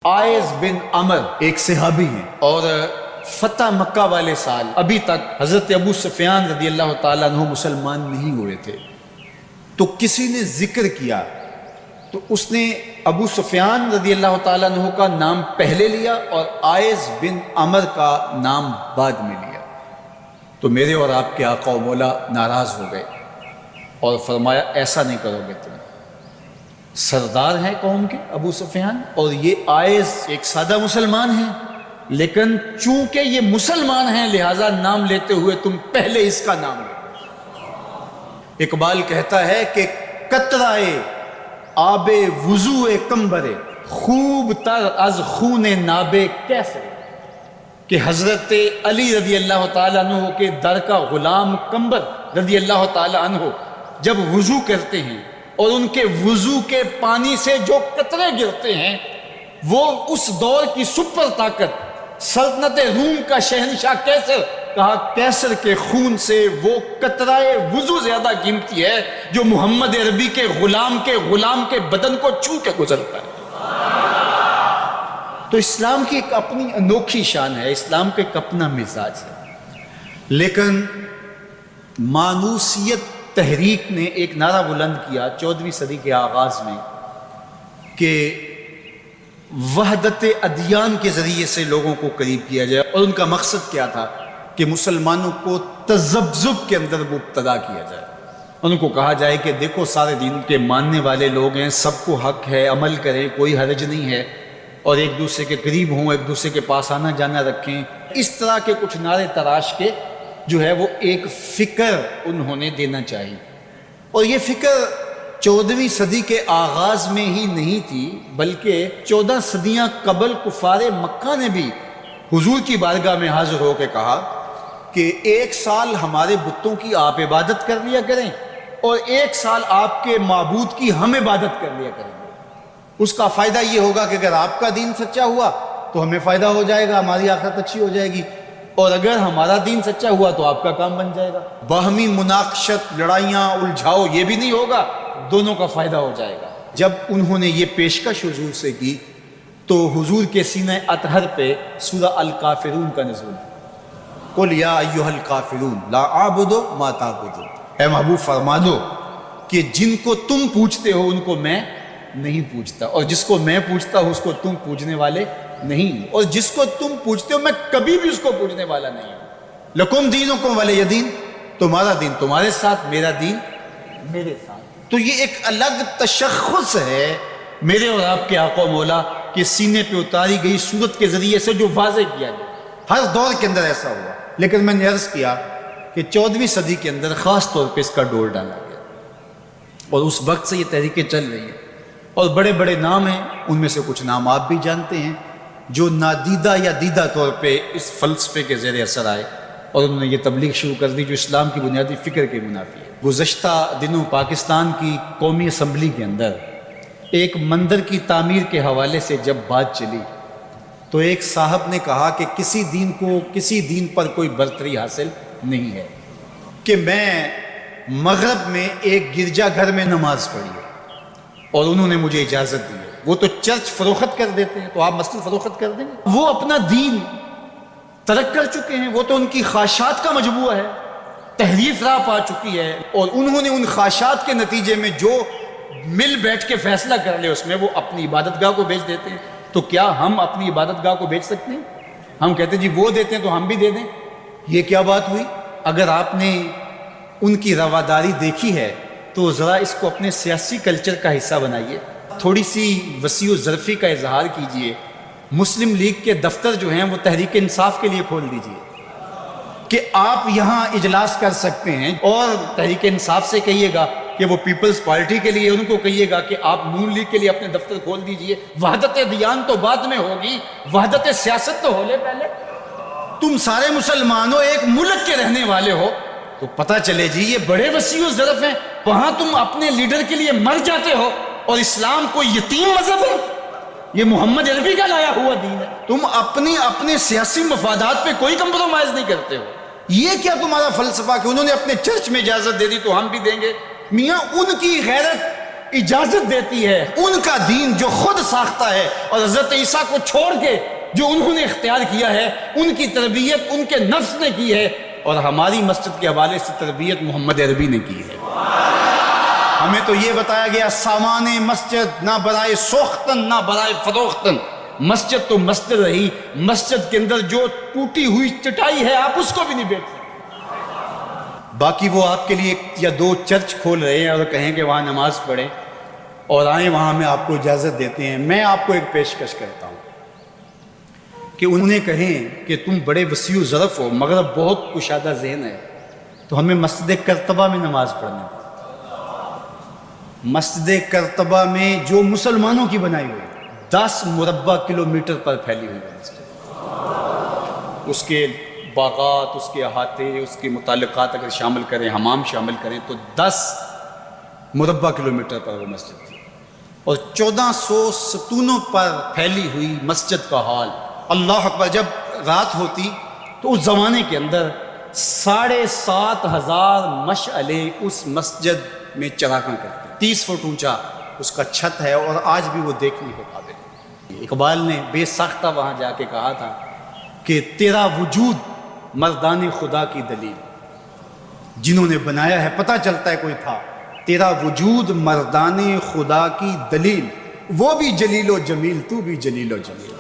Eyes بن عمر ایک صحابی ہیں، اور فتح مکہ والے سال ابھی تک حضرت ابو سفیان رضی اللہ تعالیٰ عنہ مسلمان نہیں ہوئے تھے. تو کسی نے ذکر کیا تو اس نے ابو سفیان رضی اللہ تعالیٰ عنہ کا نام پہلے لیا اور آئز بن عمر کا نام بعد میں لیا. تو میرے اور آپ کے آقا و مولا ناراض ہو گئے اور فرمایا ایسا نہیں کرو گے تم. سردار ہیں قوم کے ابو سفیان، اور یہ آئز ایک سادہ مسلمان ہیں، لیکن چونکہ یہ مسلمان ہیں لہٰذا نام لیتے ہوئے تم پہلے اس کا نام لو. اقبال کہتا ہے کہ قطرائے آب وضو کمبرے خوب تر از خون ناب کیسے، کہ حضرت علی رضی اللہ تعالیٰ عنہ کے در کا غلام کمبر رضی اللہ تعالیٰ عنہ جب وضو کرتے ہیں اور ان کے وضو کے پانی سے جو قطرے گرتے ہیں وہ اس دور کی سپر طاقت سلطنت روم کا شہنشاہ کیسر، کہا کیسر کے خون سے وہ قطرائے وضو زیادہ قیمتی ہے جو محمد عربی کے غلام کے بدن کو چھو کے گزرتا ہے. تو اسلام کی ایک اپنی انوکھی شان ہے، اسلام کا ایک اپنا مزاج ہے. لیکن مانوسیت تحریک نے ایک نعرہ بلند کیا 14ویں صدی کے آغاز میں کہ وحدت ادیان کے ذریعے سے لوگوں کو قریب کیا جائے، اور ان کا مقصد کیا تھا کہ مسلمانوں کو تذبذب کے اندر مبتلا کیا جائے. ان کو کہا جائے کہ دیکھو سارے دین کے ماننے والے لوگ ہیں، سب کو حق ہے، عمل کریں، کوئی حرج نہیں ہے، اور ایک دوسرے کے قریب ہوں، ایک دوسرے کے پاس آنا جانا رکھیں. اس طرح کے کچھ نعرے تراش کے جو ہے وہ ایک فکر انہوں نے دینا چاہیے. اور یہ فکر 14ویں صدی کے آغاز میں ہی نہیں تھی، بلکہ 14 صدیاں قبل کفار مکہ نے بھی حضور کی بارگاہ میں حاضر ہو کے کہا کہ 1 سال ہمارے بتوں کی آپ عبادت کر لیا کریں اور 1 سال آپ کے معبود کی ہم عبادت کر لیا کریں. اس کا فائدہ یہ ہوگا کہ اگر آپ کا دین سچا ہوا تو ہمیں فائدہ ہو جائے گا، ہماری آخرت اچھی ہو جائے گی، اور اگر ہمارا دین سچا ہوا تو آپ کا کام بن جائے گا. باہمی مناقشت، لڑائیاں، الجھاؤ یہ بھی نہیں ہوگا، دونوں کا فائدہ ہو جائے گا. جب انہوں نے یہ پیشکش حضور سے کی تو حضور کے سینہ اطہر پہ سورہ الکافرون کا نزول. قل یا ایھا الکافرون لا اعبد ما تعبدون، اے محبوب فرما دو کہ جن کو تم پوچھتے ہو ان کو میں نہیں پوچھتا، اور جس کو میں پوچھتا ہوں اس کو تم پوچھنے والے نہیں، اور جس کو تم پوچھتے ہو میں کبھی بھی اس کو پوچھنے والا نہیں ہوں. لکم دینکم ولی دین، تمہارا دین تمہارے ساتھ، میرا دین میرے ساتھ. تو یہ ایک الگ تشخص ہے میرے اور آپ کے آقا و مولا کے سینے پہ اتاری گئی صورت کے ذریعے سے جو واضح کیا گیا. ہر دور کے اندر ایسا ہوا، لیکن میں نے عرض کیا کہ 14ویں صدی کے اندر خاص طور پہ اس کا ڈور ڈالا گیا، اور اس وقت سے یہ تحریکیں چل رہی ہیں. اور بڑے بڑے نام ہیں، ان میں سے کچھ نام آپ بھی جانتے ہیں جو نادیدہ یا دیدہ طور پہ اس فلسفے کے زیر اثر آئے اور انہوں نے یہ تبلیغ شروع کر دی جو اسلام کی بنیادی فکر کے منافی ہے. گزشتہ دنوں پاکستان کی قومی اسمبلی کے اندر ایک مندر کی تعمیر کے حوالے سے جب بات چلی تو ایک صاحب نے کہا کہ کسی دین پر کوئی برتری حاصل نہیں ہے کہ میں مغرب میں ایک گرجا گھر میں نماز پڑھی اور انہوں نے مجھے اجازت دی ہے. وہ تو چرچ فروخت کر دیتے ہیں، تو آپ مسجد فروخت کر دیں گے؟ وہ اپنا دین ترک کر چکے ہیں، وہ تو ان کی خواہشات کا مجموعہ ہے، تحریف راہ پا چکی ہے، اور انہوں نے ان خواہشات کے نتیجے میں جو مل بیٹھ کے فیصلہ کر لے اس میں وہ اپنی عبادت گاہ کو بیچ دیتے ہیں. تو کیا ہم اپنی عبادت گاہ کو بیچ سکتے ہیں؟ ہم کہتے ہیں جی وہ دیتے ہیں تو ہم بھی دے دیں. یہ کیا بات ہوئی؟ اگر آپ نے ان کی رواداری دیکھی ہے تو ذرا اس کو اپنے سیاسی کلچر کا حصہ بنائیے، تھوڑی سی وسیع و ظرفی کا اظہار کیجئے. مسلم لیگ کے دفتر جو ہیں وہ تحریک انصاف کے لیے کھول دیجئے کہ آپ یہاں اجلاس کر سکتے ہیں، اور تحریک انصاف سے کہیے گا کہ وہ پیپلز پارٹی کے لیے، ان کو کہیے گا کہ آپ نون لیگ کے لیے اپنے دفتر کھول دیجئے. وحدت ادیان تو بعد میں ہوگی، وحدت سیاست تو ہو لے پہلے. تم سارے مسلمانوں ایک ملک کے رہنے والے ہو تو پتہ چلے جی یہ بڑے وسیع و ظرف ہیں. وہاں تم اپنے لیڈر کے لیے مر جاتے ہو، اور اسلام کوئی یتیم مذہب ہے؟ یہ محمد عربی کا لایا ہوا دین ہے. تم اپنے سیاسی مفادات پہ کوئی کمپرومائز نہیں کرتے ہو. یہ کیا تمہارا فلسفہ کہ انہوں نے اپنے چرچ میں اجازت دے دی تو ہم بھی دیں گے؟ میاں ان کی غیرت اجازت دیتی ہے، ان کا دین جو خود ساختہ ہے، اور حضرت عیسیٰ کو چھوڑ کے جو انہوں نے اختیار کیا ہے ان کی تربیت ان کے نفس نے کی ہے، اور ہماری مسجد کے حوالے سے تربیت محمد عربی نے کی ہے۔ ہمیں تو یہ بتایا گیا سامان مسجد نہ برائے سوختن نہ برائے فروختن، مسجد تو مسجد رہی، مسجد کے اندر جو ٹوٹی ہوئی چٹائی ہے آپ اس کو بھی نہیں بیچ سکتے۔ باقی وہ آپ کے لیے ایک یا دو چرچ کھول رہے ہیں اور کہیں کہ وہاں نماز پڑھیں اور آئیں، وہاں میں آپ کو اجازت دیتے ہیں۔ میں آپ کو ایک پیشکش کرتا ہوں کہ انہیں کہیں کہ تم بڑے وسیع و ظرف ہو مگر بہت کشادہ ذہن ہے، تو ہمیں مسجد کرتبہ میں نماز پڑھنے دیں۔ مسجد کرتبہ میں جو مسلمانوں کی بنائی ہوئی 10 مربع کلومیٹر پر پھیلی ہوئی ہے مسجد، اس کے باغات، اس کے احاطے، اس کے متعلقات اگر شامل کریں، حمام شامل کریں تو 10 مربع کلومیٹر پر وہ مسجد تھی، اور 1400 ستونوں پر پھیلی ہوئی مسجد کا حال۔ اللہ اکبر، جب رات ہوتی تو اس زمانے کے اندر 7,500 مشعلے اس مسجد میں چراغاں کرتے، 30 فٹ اونچا اس کا چھت ہے، اور آج بھی وہ دیکھنے کے قابل ہے۔ اقبال نے بے ساختہ وہاں جا کے کہا تھا کہ تیرا وجود مردان خدا کی دلیل، جنہوں نے بنایا ہے پتہ چلتا ہے کوئی تھا، تیرا وجود مردان خدا کی دلیل، وہ بھی جلیل و جمیل تو بھی جلیل و جمیل،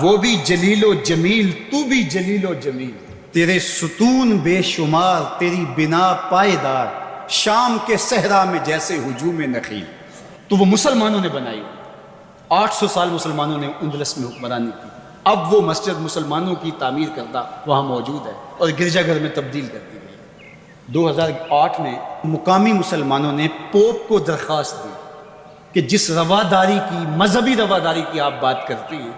وہ بھی جلیل و جمیل تو بھی جلیل و جمیل، تیرے ستون بے شمار تیری بنا پائیدار، شام کے صحرا میں جیسے ہجوم نخیل۔ تو وہ مسلمانوں نے بنائی، 800 سال مسلمانوں نے اندلس میں حکمرانی کی، اب وہ مسجد مسلمانوں کی تعمیر کردہ وہاں موجود ہے اور گرجا گھر میں تبدیل کر دی گئی۔ 2008 میں مقامی مسلمانوں نے پوپ کو درخواست دی کہ جس رواداری کی، مذہبی رواداری کی آپ بات کرتے ہیں،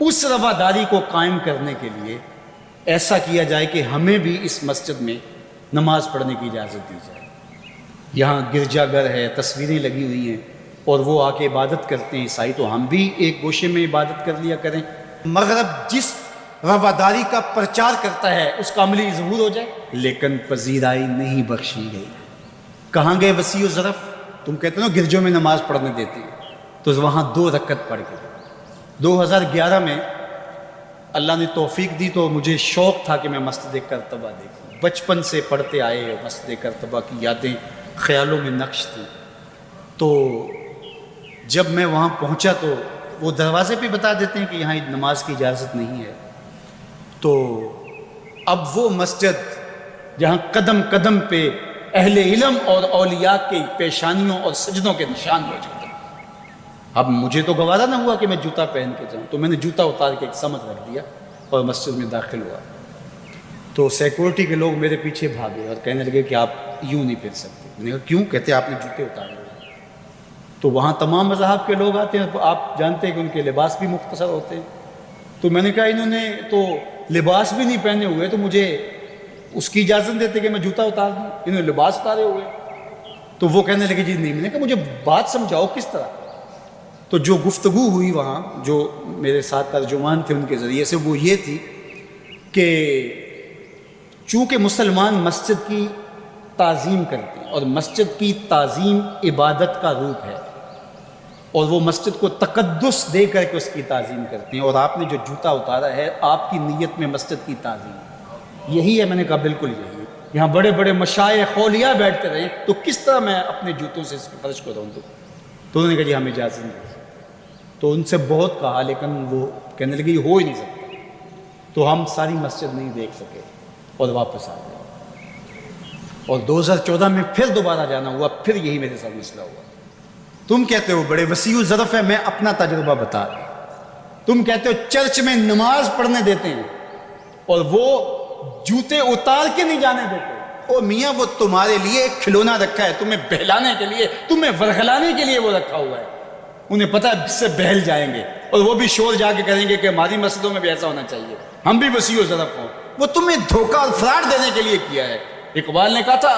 اس رواداری کو قائم کرنے کے لیے ایسا کیا جائے کہ ہمیں بھی اس مسجد میں نماز پڑھنے کی اجازت دی جائے۔ یہاں گرجا گھر ہے، تصویریں لگی ہوئی ہیں، اور وہ آ کے عبادت کرتے ہیں عیسائی، تو ہم بھی ایک گوشے میں عبادت کر لیا کریں۔ مغرب جس رواداری کا پرچار کرتا ہے اس کا عملی ظہور ہو جائے، لیکن پذیرائی نہیں بخشی گئی۔ کہاں گئے وسیع و ظرف؟ تم کہتے ہو گرجوں میں نماز پڑھنے دیتی ہے، تو وہاں 2 رکعت پڑھ کے 2011 میں اللہ نے توفیق دی تو مجھے شوق تھا کہ میں مسجد کرتبہ دیکھوں۔ بچپن سے پڑھتے آئے، مسجد کرتبہ کی یادیں خیالوں میں نقش تھیں۔ تو جب میں وہاں پہنچا تو وہ دروازے پہ بتا دیتے ہیں کہ یہاں نماز کی اجازت نہیں ہے، تو اب وہ مسجد جہاں قدم قدم پہ اہل علم اور اولیاء کی پیشانیوں اور سجدوں کے نشان موجود ہیں، اب مجھے تو گوارا نہ ہوا کہ میں جوتا پہن کے جاؤں، تو میں نے جوتا اتار کے ایک سمت رکھ دیا اور مسجد میں داخل ہوا۔ تو سیکورٹی کے لوگ میرے پیچھے بھاگے اور کہنے لگے کہ آپ یوں نہیں پھر سکتے۔ میں نے کہا کیوں؟ کہتے آپ نے جوتے اتارے ہوئے۔ تو وہاں تمام مذاہب کے لوگ آتے ہیں، آپ جانتے ہیں کہ ان کے لباس بھی مختصر ہوتے ہیں، تو میں نے کہا انہوں نے تو لباس بھی نہیں پہنے ہوئے تو مجھے اس کی اجازت دیتے کہ میں جوتا اتار دوں، انہوں نے لباس اتارے ہوئے۔ تو وہ کہنے لگے جی نہیں۔ میں نے کہا مجھے بات سمجھاؤ کس طرح۔ تو جو گفتگو ہوئی وہاں، جو میرے ساتھ ترجمان تھے ان کے ذریعے سے، وہ یہ تھی کہ چونکہ مسلمان مسجد کی تعظیم کرتے ہیں اور مسجد کی تعظیم عبادت کا روپ ہے، اور وہ مسجد کو تقدس دے کر کے اس کی تعظیم کرتے ہیں، اور آپ نے جو جوتا اتارا ہے آپ کی نیت میں مسجد کی تعظیم یہی ہے۔ میں نے کہا بالکل یہی ہے، یہاں بڑے بڑے مشائخ اولیاء بیٹھتے رہیں تو کس طرح میں اپنے جوتوں سے اس کے فرش کو رون دوں؟ تو انہوں نے کہا جی ہم اجازت نہیں دیں۔ تو ان سے بہت کہا لیکن وہ کہنے لگے یہ ہو ہی نہیں سکتا، تو ہم ساری مسجد نہیں دیکھ سکے اور واپس آ گئے۔ اور 2014 میں پھر دوبارہ جانا ہوا، پھر یہی میرے ساتھ مسئلہ ہوا۔ تم کہتے ہو بڑے وسیع ظرف ہے، میں اپنا تجربہ بتا رہا ہوں۔ تم کہتے ہو چرچ میں نماز پڑھنے دیتے ہیں اور وہ جوتے اتار کے نہیں جانے دیتے۔ او میاں وہ تمہارے لیے ایک کھلونا رکھا ہے، تمہیں بہلانے کے لیے، تمہیں ورغلانے کے لیے وہ رکھا ہوا ہے۔ انہیں پتہ ہے اس سے بہل جائیں گے اور وہ بھی شور جا کے کریں گے کہ ہماری مسجدوں میں بھی ایسا ہونا چاہیے، ہم بھی وسیع و ظرف ہوں۔ وہ تمہیں دھوکہ اور فراڈ دینے کے لیے کیا ہے۔ اقبال نے کہا تھا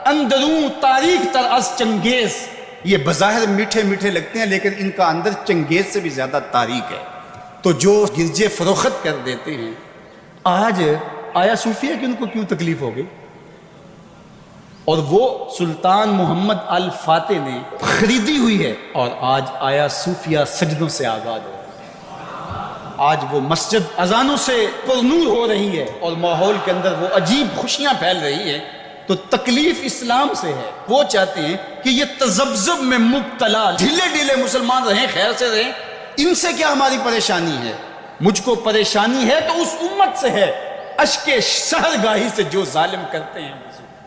اندروں تاریخ تر از چنگیز، یہ بظاہر میٹھے میٹھے لگتے ہیں لیکن ان کا اندر چنگیز سے بھی زیادہ تاریخ ہے۔ تو جو گرجے فروخت کر دیتے ہیں، آج آیا صوفیہ کہ ان کو کیوں تکلیف ہو گئی؟ اور وہ سلطان محمد الفاتح نے خریدی ہوئی ہے، اور آج آیا صوفیہ سجدوں سے آزاد ہو رہی ہے۔ آج وہ مسجد اذانوں سے پرنور ہو رہی ہے اور ماحول کے اندر وہ عجیب خوشیاں پھیل رہی ہیں۔ تو تکلیف اسلام سے ہے، وہ چاہتے ہیں کہ یہ تذبذب میں مبتلا ڈھیلے ڈھیلے مسلمان رہیں، خیر سے رہیں، ان سے کیا ہماری پریشانی ہے؟ مجھ کو پریشانی ہے تو اس امت سے ہے، اشک شہرگاہی سے جو ظالم کرتے ہیں۔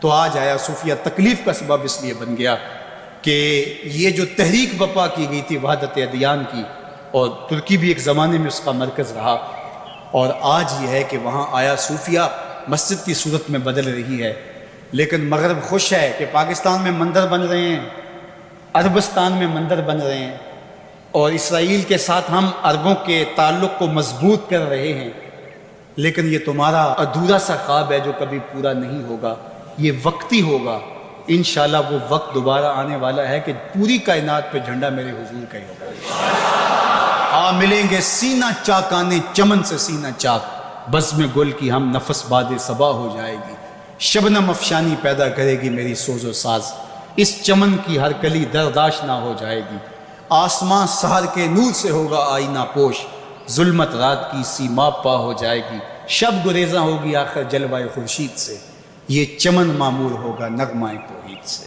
تو آج آیا صوفیہ تکلیف کا سبب اس لیے بن گیا کہ یہ جو تحریک بپا کی گئی تھی وحدت ادیان کی، اور ترکی بھی ایک زمانے میں اس کا مرکز رہا، اور آج یہ ہے کہ وہاں آیا صوفیہ مسجد کی صورت میں بدل رہی ہے۔ لیکن مغرب خوش ہے کہ پاکستان میں مندر بن رہے ہیں، عربستان میں مندر بن رہے ہیں، اور اسرائیل کے ساتھ ہم عربوں کے تعلق کو مضبوط کر رہے ہیں۔ لیکن یہ تمہارا ادھورا سا خواب ہے جو کبھی پورا نہیں ہوگا، یہ وقتی ہوگا۔ انشاءاللہ وہ وقت دوبارہ آنے والا ہے کہ پوری کائنات پہ جھنڈا میرے حضور کا ہی ہوگا۔ ملیں گے سینہ چاکانے چمن سے سینہ چاک، بزم گل کی ہم نفس باد صبا ہو جائے گی، شبنم افشانی پیدا کرے گی میری سوز و ساز، اس چمن کی ہر کلی درداش نہ ہو جائے گی، آسمان سحر کے نور سے ہوگا آئینہ پوش، ظلمت رات کی سیما پا ہو جائے گی، شب گریزاں ہوگی آخر جلوہ خورشید سے، یہ چمن معمور ہوگا نغمہ توحید سے۔